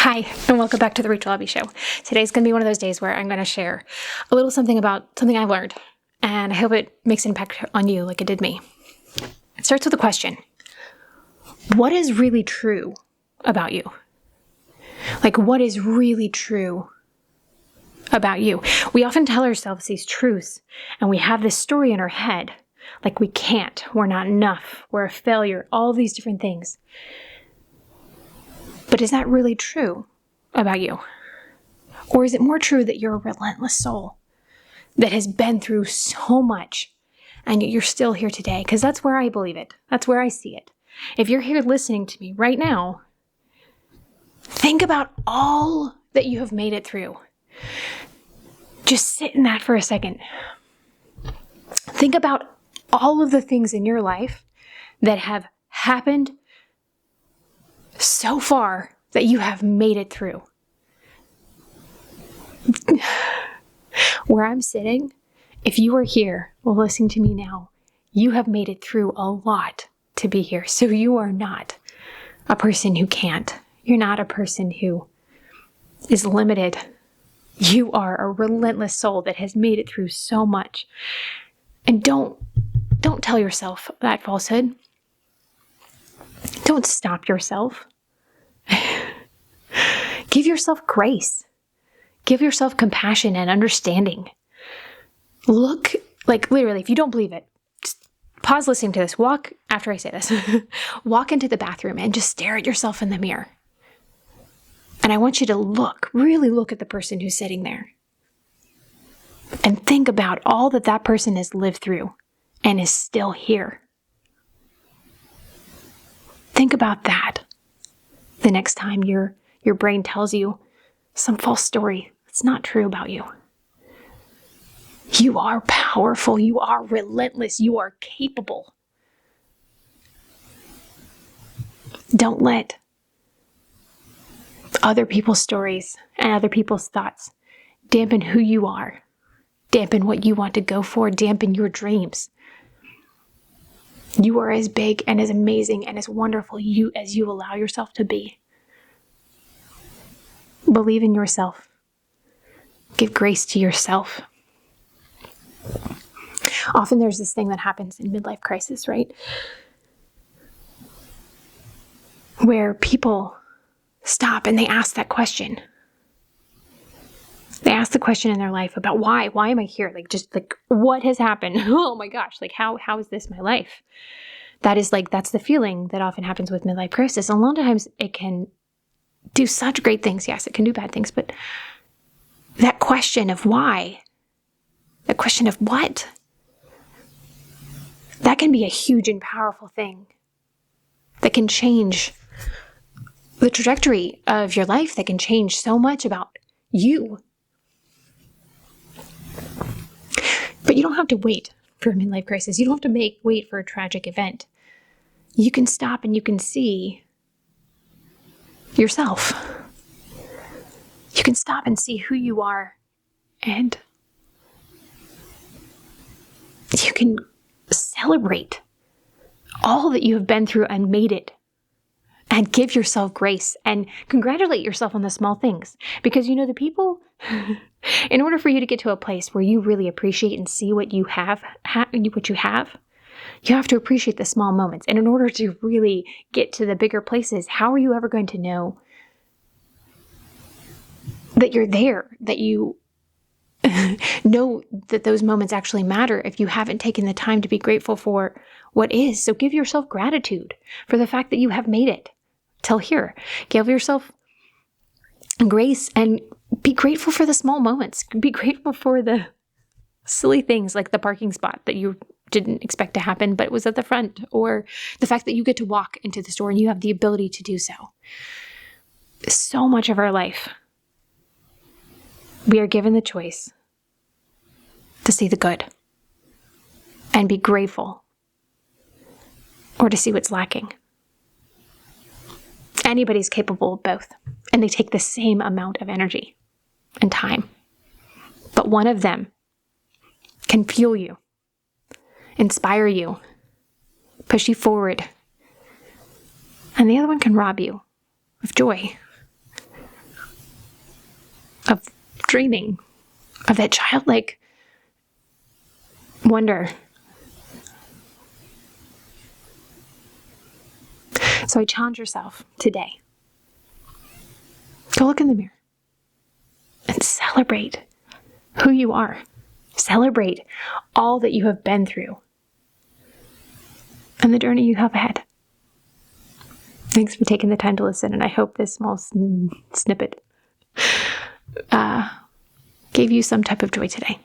Hi, and welcome back to the Rachel Abbey Show. Today's going to be one of those days where I'm going to share a little something about something I've learned, and I hope it makes an impact on you like it did me. It starts with a question. What is really true about you? Like, what is really true about you? We often tell ourselves these truths, and we have this story in our head, like we can't, we're not enough, we're a failure, all these different things. But is that really true about you? Or is it more true that you're a relentless soul that has been through so much and yet you're still here today? Because that's where I believe it. That's where I see it. If you're here listening to me right now, think about all that you have made it through. Just sit in that for a second. Think about all of the things in your life that have happened so far that you have made it through. Where I'm sitting, if you are here listening to me now, you have made it through a lot to be here. So you are not a person who can't. You're not a person who is limited. You are a relentless soul that has made it through so much. And don't tell yourself that falsehood. Don't stop yourself. Give yourself grace. Give yourself compassion and understanding. Look, like literally, if you don't believe it, just pause listening to this. Walk, after I say this, walk into the bathroom and just stare at yourself in the mirror. And I want you to really look at the person who's sitting there. And think about all that that person has lived through and is still here. Think about that the next time your brain tells you some false story that's not true about you. You are powerful. You are relentless. You are capable. Don't let other people's stories and other people's thoughts dampen who you are, dampen what you want to go for, dampen your dreams. You are as big and as amazing and as wonderful as you allow yourself to be. Believe in yourself. Give grace to yourself. Often there's this thing that happens in midlife crisis, right? Where people stop and they ask that question. They ask the question in their life about why? Why am I here? Like what has happened? Oh my gosh, like how is this my life? That's the feeling that often happens with midlife crisis. And a lot of times it can do such great things. Yes, it can do bad things, but that question of why, that question of what, that can be a huge and powerful thing that can change the trajectory of your life, that can change so much about you. But you don't have to wait for a midlife crisis. You don't have to wait for a tragic event. You can stop and you can see yourself. You can stop and see who you are, and you can celebrate all that you have been through and made it, and give yourself grace and congratulate yourself on the small things. Because the people, in order for you to get to a place where you really appreciate and see what you have, you have to appreciate the small moments. And in order to really get to the bigger places, how are you ever going to know that you're there, that you know that those moments actually matter if you haven't taken the time to be grateful for what is? So give yourself gratitude for the fact that you have made it till here. Give yourself grace and be grateful for the small moments. Be grateful for the silly things like the parking spot that you didn't expect to happen, but it was at the front, or the fact that you get to walk into the store and you have the ability to do so. So much of our life, we are given the choice to see the good and be grateful, or to see what's lacking. Anybody's capable of both, and they take the same amount of energy and time. But one of them can fuel you, inspire you, push you forward, and the other one can rob you of joy, of dreaming, of that childlike wonder. So I challenge yourself today. Go look in the mirror and celebrate who you are. Celebrate all that you have been through and the journey you have ahead. Thanks for taking the time to listen, and I hope this small snippet gave you some type of joy today.